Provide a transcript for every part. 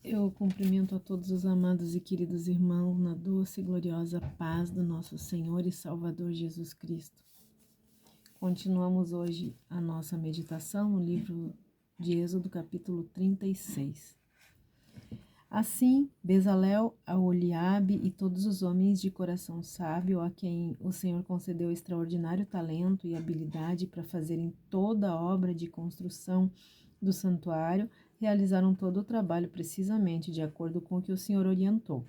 Eu cumprimento a todos os amados e queridos irmãos na doce e gloriosa paz do nosso Senhor e Salvador Jesus Cristo. Continuamos hoje a nossa meditação no livro de Êxodo, capítulo 36. Assim, Bezalel, Aholiabe e todos os homens de coração sábio, a quem o Senhor concedeu extraordinário talento e habilidade para fazerem toda a obra de construção do santuário, realizaram todo o trabalho precisamente de acordo com o que o Senhor orientou.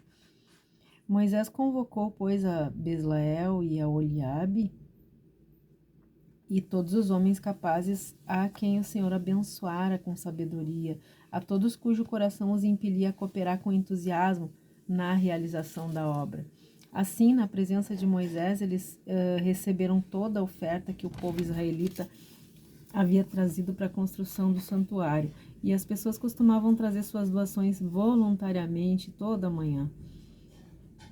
Moisés convocou, pois, a Bezalel e a Aholiabe e todos os homens capazes a quem o Senhor abençoara com sabedoria, a todos cujo coração os impelia a cooperar com entusiasmo na realização da obra. Assim, na presença de Moisés, eles receberam toda a oferta que o povo israelita havia trazido para a construção do santuário, e as pessoas costumavam trazer suas doações voluntariamente toda manhã.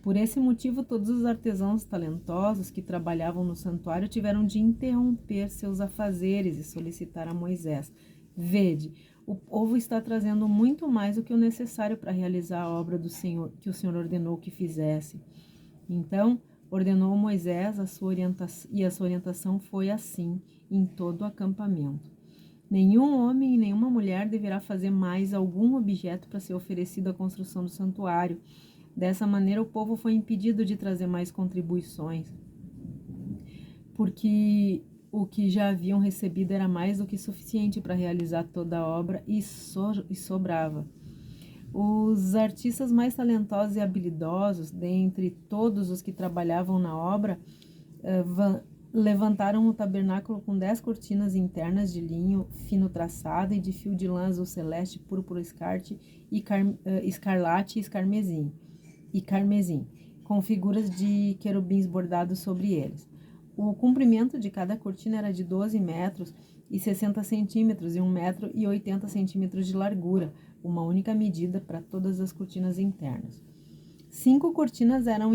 Por esse motivo, todos os artesãos talentosos que trabalhavam no santuário tiveram de interromper seus afazeres e solicitar a Moisés: Vede, o povo está trazendo muito mais do que o necessário para realizar a obra do Senhor, que o Senhor ordenou que fizesse. Então, ordenou Moisés a sua orientação foi assim em todo o acampamento. Nenhum homem e nenhuma mulher deverá fazer mais algum objeto para ser oferecido à construção do santuário. Dessa maneira, o povo foi impedido de trazer mais contribuições, porque o que já haviam recebido era mais do que suficiente para realizar toda a obra e sobrava. Os artistas mais talentosos e habilidosos, dentre todos os que trabalhavam na obra, levantaram o tabernáculo com 10 cortinas internas de linho fino traçado e de fio de lã azul celeste, púrpura escarlate e carmesim, com figuras de querubins bordados sobre eles. O comprimento de cada cortina era de 12 metros e 60 centímetros e 1 metro e 80 centímetros de largura, uma única medida para todas as cortinas internas. 5 cortinas eram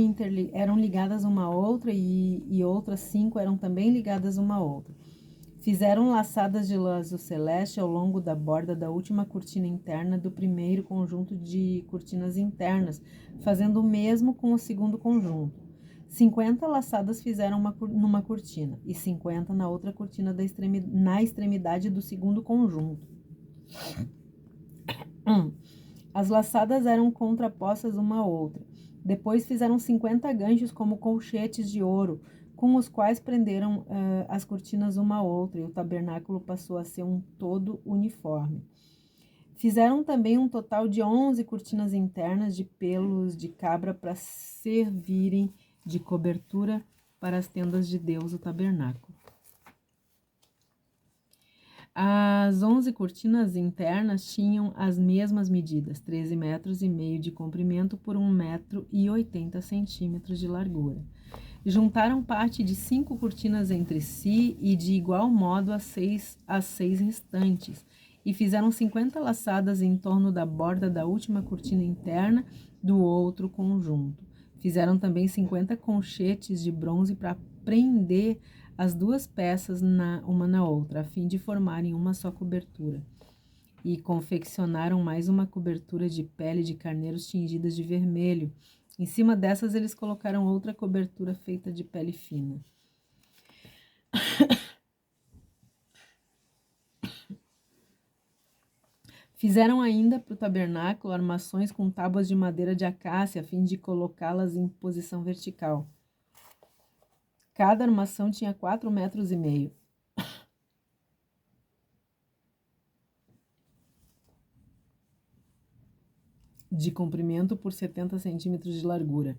ligadas uma à outra e outras 5 eram também ligadas uma à outra. Fizeram laçadas de lã azul celeste ao longo da borda da última cortina interna do primeiro conjunto de cortinas internas, fazendo o mesmo com o segundo conjunto. 50 laçadas fizeram numa cortina e 50 na outra cortina na extremidade do segundo conjunto. As laçadas eram contrapostas uma à outra. Depois fizeram 50 ganchos como colchetes de ouro, com os quais prenderam as cortinas uma à outra, e o tabernáculo passou a ser um todo uniforme. Fizeram também um total de 11 cortinas internas de pelos de cabra para servirem de cobertura para as tendas de Deus, o tabernáculo. As 11 cortinas internas tinham as mesmas medidas, 13,5 metros de comprimento por 1 metro e 80 centímetros de largura. Juntaram parte de 5 cortinas entre si e de igual modo as seis restantes, e fizeram 50 laçadas em torno da borda da última cortina interna do outro conjunto. Fizeram também 50 conchetes de bronze para prender as duas peças uma na outra, a fim de formarem uma só cobertura. E confeccionaram mais uma cobertura de pele de carneiros tingidas de vermelho. Em cima dessas, eles colocaram outra cobertura feita de pele fina. Fizeram ainda para o tabernáculo armações com tábuas de madeira de acácia, a fim de colocá-las em posição vertical. Cada armação tinha 4,5 metros de comprimento por 70 centímetros de largura.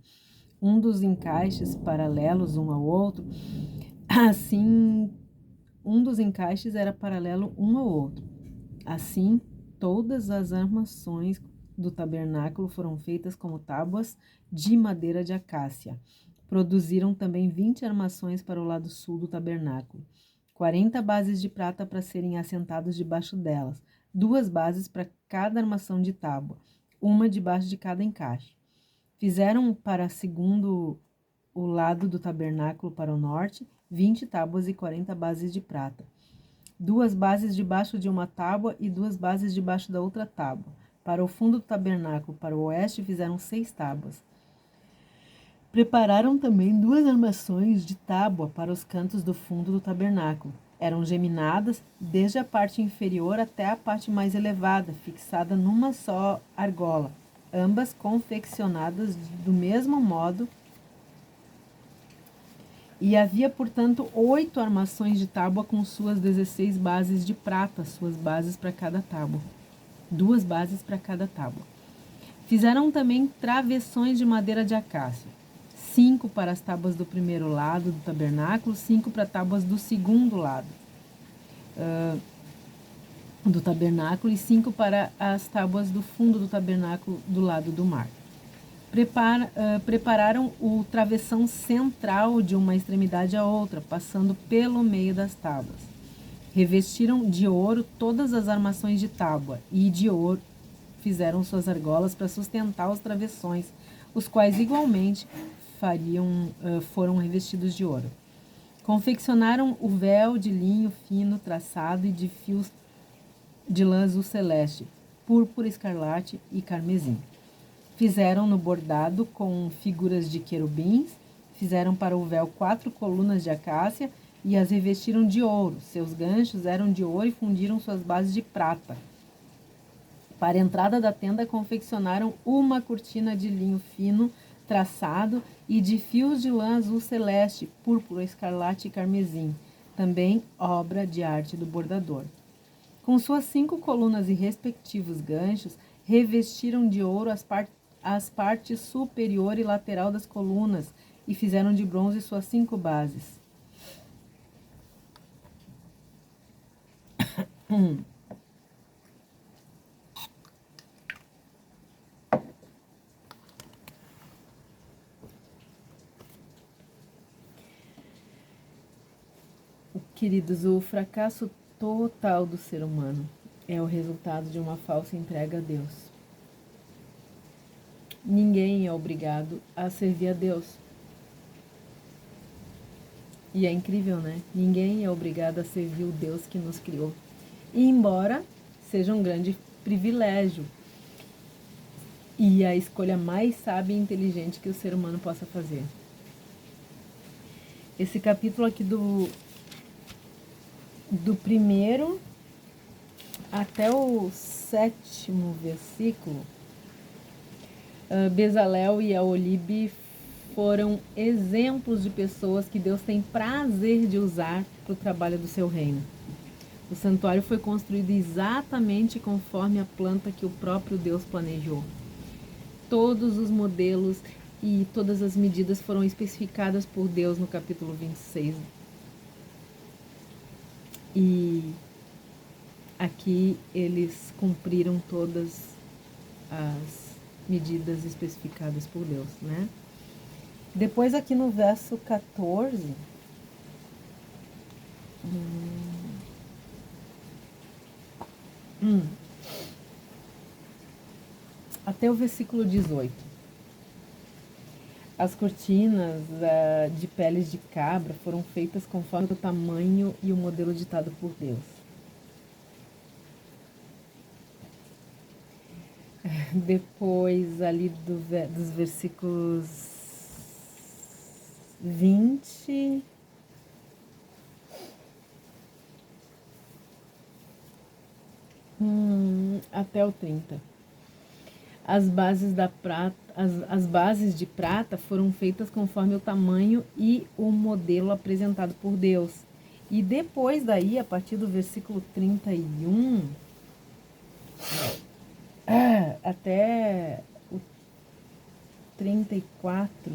Um dos encaixes paralelos um ao outro, assim, um dos encaixes era paralelo um ao outro. Assim, todas as armações do tabernáculo foram feitas como tábuas de madeira de acácia. Produziram também 20 armações para o lado sul do tabernáculo, 40 bases de prata para serem assentados debaixo delas, 2 bases para cada armação de tábua, uma debaixo de cada encaixe. Fizeram para segundo o lado do tabernáculo para o norte, 20 tábuas e 40 bases de prata. 2 bases debaixo de uma tábua e 2 bases debaixo da outra tábua. Para o fundo do tabernáculo, para o oeste, fizeram 6 tábuas. Prepararam também 2 armações de tábua para os cantos do fundo do tabernáculo. Eram geminadas desde a parte inferior até a parte mais elevada, fixada numa só argola, ambas confeccionadas do mesmo modo. E havia, portanto, 8 armações de tábua com suas 16 bases de prata, suas bases para cada tábua. 2 bases para cada tábua. Fizeram também travessões de madeira de acácia. 5 para as tábuas do primeiro lado do tabernáculo, 5 para tábuas do segundo lado do tabernáculo e 5 para as tábuas do fundo do tabernáculo do lado do mar. Prepararam o travessão central de uma extremidade à outra, passando pelo meio das tábuas. Revestiram de ouro todas as armações de tábua e de ouro fizeram suas argolas para sustentar os travessões, os quais igualmente foram revestidos de ouro. Confeccionaram o véu de linho fino traçado e de fios de lã azul celeste, púrpura, escarlate e carmesim. Fizeram no bordado com figuras de querubins, fizeram para o véu 4 colunas de acácia e as revestiram de ouro. Seus ganchos eram de ouro e fundiram suas bases de prata. Para a entrada da tenda, confeccionaram uma cortina de linho fino traçado e de fios de lã azul celeste, púrpura, escarlate e carmesim, também obra de arte do bordador. Com suas 5 colunas e respectivos ganchos, revestiram de ouro as partes superior e lateral das colunas e fizeram de bronze suas 5 bases. Queridos, o fracasso total do ser humano é o resultado de uma falsa entrega a Deus. Ninguém é obrigado a servir a Deus. E é incrível, né? Ninguém é obrigado a servir o Deus que nos criou. E embora seja um grande privilégio e a escolha mais sábia e inteligente que o ser humano possa fazer. Esse capítulo aqui do primeiro até o 7º versículo, Bezalel e Aholibe foram exemplos de pessoas que Deus tem prazer de usar para o trabalho do seu reino. O santuário foi construído exatamente conforme a planta que o próprio Deus planejou. Todos os modelos e todas as medidas foram especificadas por Deus no capítulo 26. E aqui eles cumpriram todas as medidas especificadas por Deus, né? Depois aqui no verso 14, até o versículo 18. As cortinas de peles de cabra foram feitas conforme o tamanho e o modelo ditado por Deus. Depois ali dos versículos 20 até o 30. As bases de prata foram feitas conforme o tamanho e o modelo apresentado por Deus. E depois daí, a partir do versículo 31 até o 34,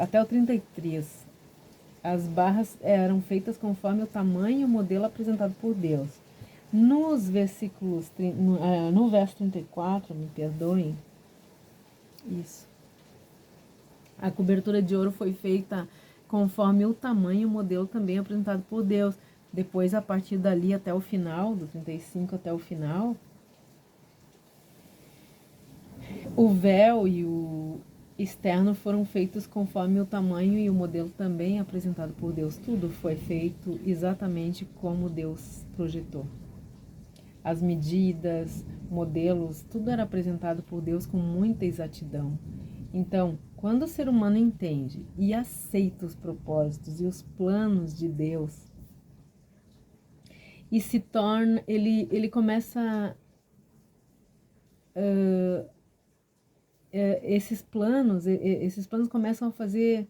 até o 33, as barras eram feitas conforme o tamanho e o modelo apresentado por Deus. Nos versículos, no verso 34, me perdoem, isso. A cobertura de ouro foi feita conforme o tamanho e o modelo também apresentado por Deus. Depois, a partir dali até o final, do 35 até o final, o véu e o externo foram feitos conforme o tamanho e o modelo também apresentado por Deus. Tudo foi feito exatamente como Deus projetou. as medidas, modelos, tudo era apresentado por Deus com muita exatidão. Então, quando o ser humano entende e aceita os propósitos e os planos de Deus, e se torna, ele começa esses planos começam a fazer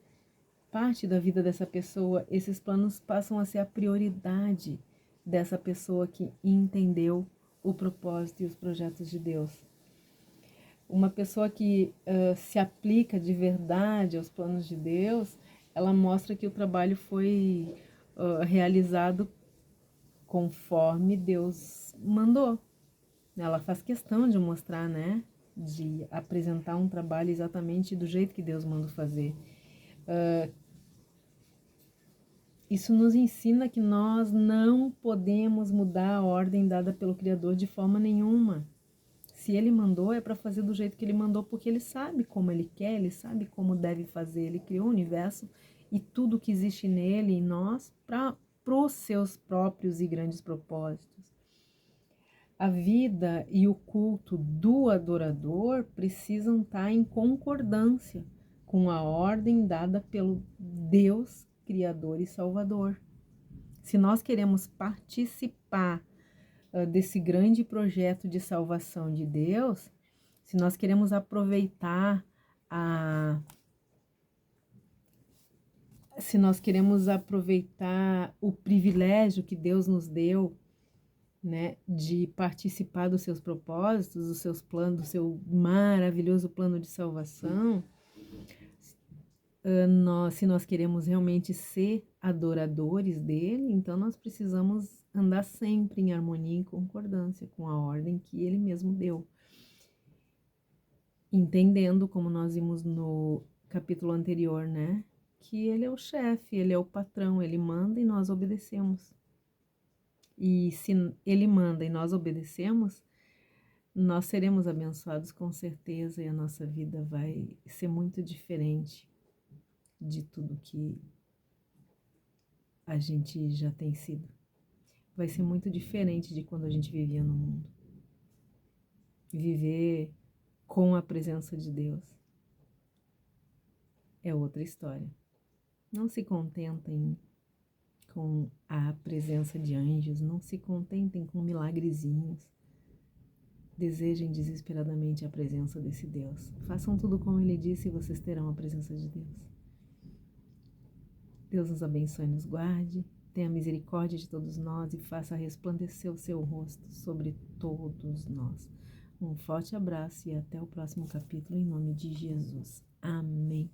parte da vida dessa pessoa, esses planos passam a ser a prioridade dessa pessoa que entendeu o propósito e os projetos de Deus. Uma pessoa que se aplica de verdade aos planos de Deus, ela mostra que o trabalho foi realizado conforme Deus mandou. Ela faz questão de mostrar, né? De apresentar um trabalho exatamente do jeito que Deus mandou fazer. Isso nos ensina que nós não podemos mudar a ordem dada pelo Criador de forma nenhuma. Se Ele mandou, é para fazer do jeito que Ele mandou, porque Ele sabe como Ele quer, Ele sabe como deve fazer. Ele criou o universo e tudo que existe nele e nós para os seus próprios e grandes propósitos. A vida e o culto do adorador precisam estar em concordância com a ordem dada pelo Deus Criador e Salvador. Se nós queremos participar desse grande projeto de salvação de Deus, se nós queremos aproveitar o privilégio que Deus nos deu, né, de participar dos seus propósitos, dos seus planos, do seu maravilhoso plano de salvação, se nós queremos realmente ser adoradores dele, então nós precisamos andar sempre em harmonia e concordância com a ordem que ele mesmo deu. Entendendo, como nós vimos no capítulo anterior, né, que ele é o chefe, ele é o patrão, ele manda e nós obedecemos. E se ele manda e nós obedecemos, nós seremos abençoados com certeza e a nossa vida vai ser muito diferente de tudo que a gente já tem sido. Vai ser muito diferente de quando a gente vivia no mundo. Viver com a presença de Deus é outra história. Não se contentem com a presença de anjos, não se contentem com milagrezinhos. Desejem desesperadamente a presença desse Deus. Façam tudo como Ele disse e vocês terão a presença de Deus. Deus nos abençoe e nos guarde, tenha misericórdia de todos nós e faça resplandecer o seu rosto sobre todos nós. Um forte abraço e até o próximo capítulo, em nome de Jesus. Amém.